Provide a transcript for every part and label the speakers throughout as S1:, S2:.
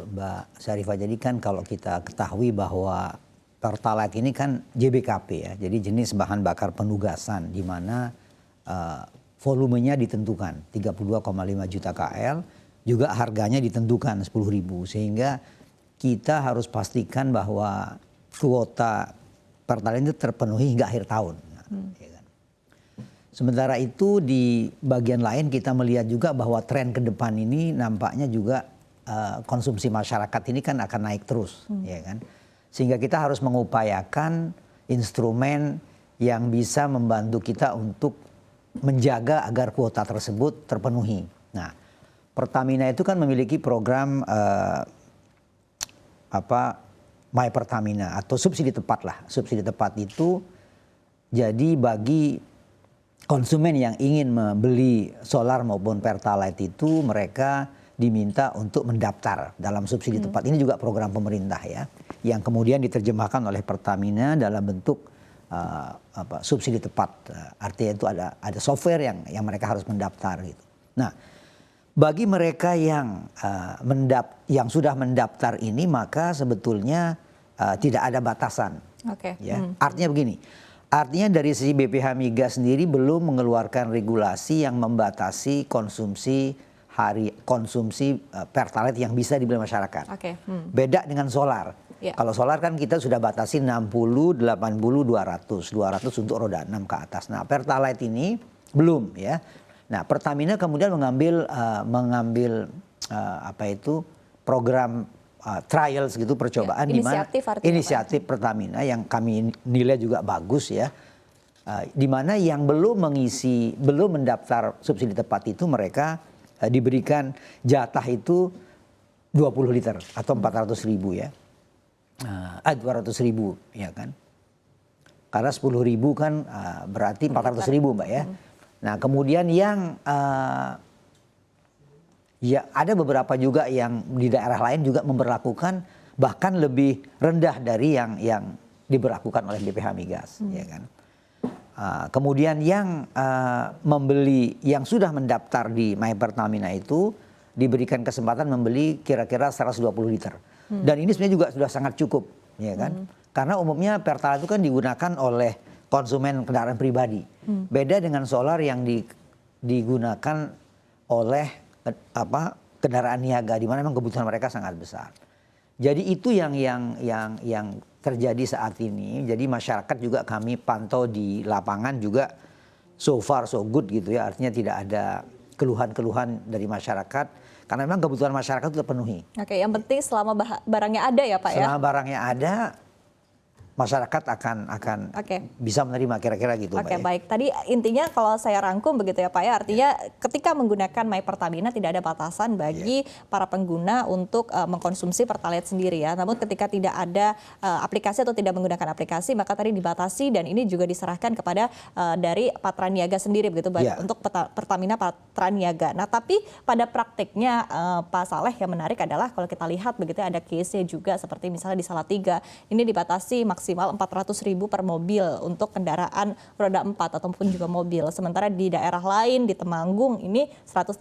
S1: Mbak Syarifah, jadi kan kalau kita ketahui bahwa Pertalite ini kan JBKP ya, jadi jenis bahan bakar penugasan di mana volumenya ditentukan 32,5 juta KL, juga harganya ditentukan 10.000, sehingga kita harus pastikan bahwa kuota Pertalite itu terpenuhi hingga akhir tahun. Ya kan? Sementara itu di bagian lain kita melihat juga bahwa tren ke depan ini nampaknya juga konsumsi masyarakat ini kan akan naik terus, ya kan? Sehingga kita harus mengupayakan instrumen yang bisa membantu kita untuk menjaga agar kuota tersebut terpenuhi. Nah, Pertamina itu kan memiliki program My Pertamina atau subsidi tepat lah. Subsidi tepat itu jadi bagi konsumen yang ingin membeli solar maupun Pertalite itu mereka diminta untuk mendaftar dalam subsidi tepat. Ini juga program pemerintah ya, yang kemudian diterjemahkan oleh Pertamina dalam bentuk subsidi tepat. Artinya itu ada software yang mereka harus mendaftar gitu. Nah, bagi mereka yang sudah mendaftar ini, maka sebetulnya tidak ada batasan. Ya. Artinya begini. Artinya dari sisi BPH Migas sendiri belum mengeluarkan regulasi yang membatasi konsumsi Pertalite yang bisa dibeli masyarakat. Beda dengan solar. Kalau solar kan kita sudah batasi 60, 80, 200 untuk roda 6 ke atas. Nah, Pertalite ini belum ya. Nah, Pertamina kemudian mengambil program trials gitu, percobaan di mana inisiatif Pertamina yang kami nilai juga bagus ya. Di mana yang belum mendaftar subsidi tepat itu mereka diberikan jatah itu 20 liter atau 400.000 ya. 200.000 ya kan. Karena 10.000 kan berarti 400.000 Mbak ya. Nah, kemudian yang ya ada beberapa juga yang di daerah lain juga memberlakukan bahkan lebih rendah dari yang diberlakukan oleh BPH Migas ya kan. Kemudian yang membeli, yang sudah mendaftar di My Pertamina itu diberikan kesempatan membeli kira-kira 120 liter. Dan ini sebenarnya juga sudah sangat cukup, ya kan? Karena umumnya Pertalite itu kan digunakan oleh konsumen kendaraan pribadi. Beda dengan solar yang digunakan oleh kendaraan niaga, di mana memang kebutuhan mereka sangat besar. Jadi itu yang terjadi saat ini. Jadi masyarakat juga kami pantau di lapangan juga so far so good gitu ya. Artinya tidak ada keluhan-keluhan dari masyarakat karena memang kebutuhan masyarakat itu terpenuhi.
S2: Oke, yang penting selama barangnya ada ya Pak ya.
S1: Selama barangnya ada, masyarakat akan bisa menerima kira-kira gitu.
S2: Oke, baik. Tadi intinya kalau saya rangkum begitu ya Pak ya, artinya ketika menggunakan My Pertamina tidak ada batasan bagi para pengguna untuk mengkonsumsi Pertalite sendiri ya. Namun ketika tidak ada aplikasi atau tidak menggunakan aplikasi, maka tadi dibatasi dan ini juga diserahkan kepada dari Patra Niaga sendiri begitu untuk Pertamina Patra Niaga. Nah, tapi pada praktiknya Pak Saleh yang menarik adalah kalau kita lihat begitu ada case-nya juga seperti misalnya di Salatiga ini dibatasi maksimal 400.000 per mobil untuk kendaraan roda 4 ataupun juga mobil. Sementara di daerah lain di Temanggung ini 150.000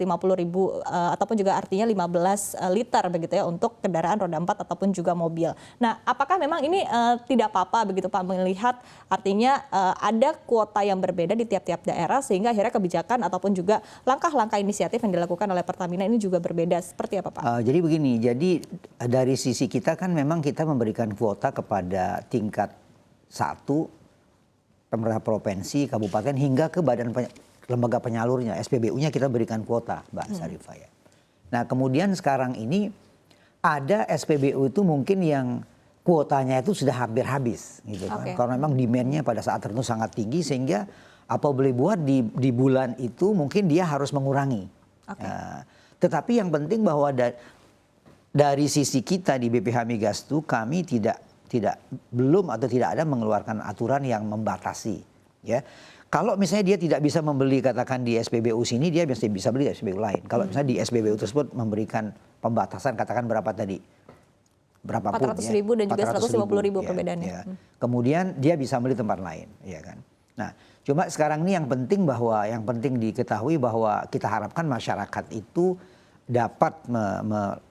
S2: ataupun juga artinya 15 liter begitu ya untuk kendaraan roda 4 ataupun juga mobil. Nah, apakah memang ini tidak apa-apa begitu Pak melihat artinya ada kuota yang berbeda di tiap-tiap daerah sehingga akhirnya kebijakan ataupun juga langkah-langkah inisiatif yang dilakukan oleh Pertamina ini juga berbeda. Seperti apa Pak?
S1: Jadi begini, jadi dari sisi kita kan memang kita memberikan kuota kepada tingkat 1, pemerintah provinsi, kabupaten hingga ke badan lembaga penyalurnya, SPBU-nya kita berikan kuota, Mbak Syarifah ya. Nah, kemudian sekarang ini ada SPBU itu mungkin yang kuotanya itu sudah hampir habis gitu kan. Karena memang demand-nya pada saat tertentu sangat tinggi sehingga apa boleh buat di bulan itu mungkin dia harus mengurangi. Tetapi yang penting bahwa dari sisi kita di BPH Migas itu kami belum ada mengeluarkan aturan yang membatasi ya. Kalau misalnya dia tidak bisa membeli katakan di SPBU sini, dia bisa beli di SPBU lain. Kalau misalnya di SPBU tersebut memberikan pembatasan katakan berapa tadi? Berapapun
S2: 400.000 dan juga 150.000 perbedaannya.
S1: Ya. Kemudian dia bisa beli tempat lain, ya kan. Nah, cuma sekarang ini yang penting diketahui bahwa kita harapkan masyarakat itu dapat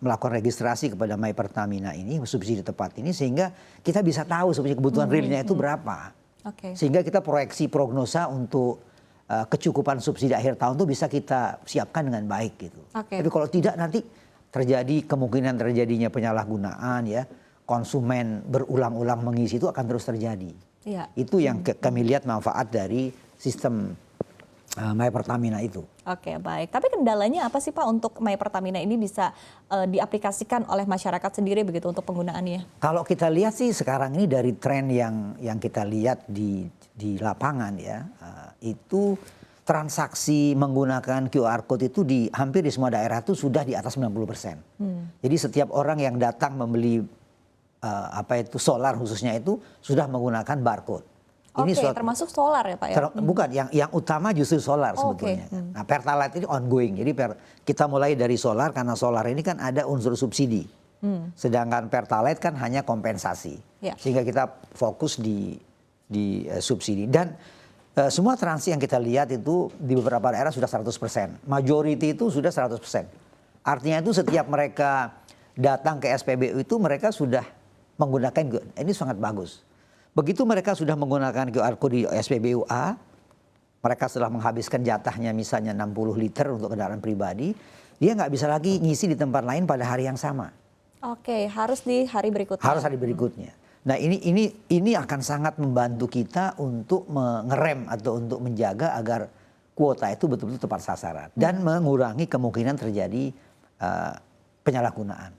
S1: melakukan registrasi kepada My Pertamina ini, subsidi tepat ini, sehingga kita bisa tahu sebenarnya kebutuhan realnya itu berapa. Sehingga kita proyeksi prognosa untuk kecukupan subsidi akhir tahun itu bisa kita siapkan dengan baik gitu. Tapi kalau tidak nanti terjadi kemungkinan terjadinya penyalahgunaan ya, konsumen berulang-ulang mengisi itu akan terus terjadi. Itu yang kami lihat manfaat dari sistem My Pertamina itu.
S2: Oke, baik. Tapi kendalanya apa sih Pak untuk My Pertamina ini bisa diaplikasikan oleh masyarakat sendiri begitu untuk penggunaannya?
S1: Kalau kita lihat sih sekarang ini dari tren yang kita lihat di lapangan ya, itu transaksi menggunakan QR Code itu hampir di semua daerah itu sudah di atas 90%. Jadi setiap orang yang datang membeli solar khususnya itu sudah menggunakan barcode.
S2: Ini termasuk solar ya Pak ya?
S1: Bukan, yang utama justru solar sebetulnya. Nah, Pertalite ini ongoing. Jadi kita mulai dari solar karena solar ini kan ada unsur subsidi. Sedangkan Pertalite kan hanya kompensasi. Sehingga kita fokus di subsidi. Dan semua transaksi yang kita lihat itu di beberapa daerah sudah 100%. Majority itu sudah 100%. Artinya itu setiap mereka datang ke SPBU itu mereka sudah menggunakan, ini sangat bagus. Begitu mereka sudah menggunakan QR Code di SPBU A, mereka setelah menghabiskan jatahnya misalnya 60 liter untuk kendaraan pribadi, dia nggak bisa lagi ngisi di tempat lain pada hari yang sama.
S2: Harus di hari berikutnya.
S1: Harus hari berikutnya. Nah ini akan sangat membantu kita untuk mengerem atau untuk menjaga agar kuota itu betul-betul tepat sasaran dan mengurangi kemungkinan terjadi penyalahgunaan.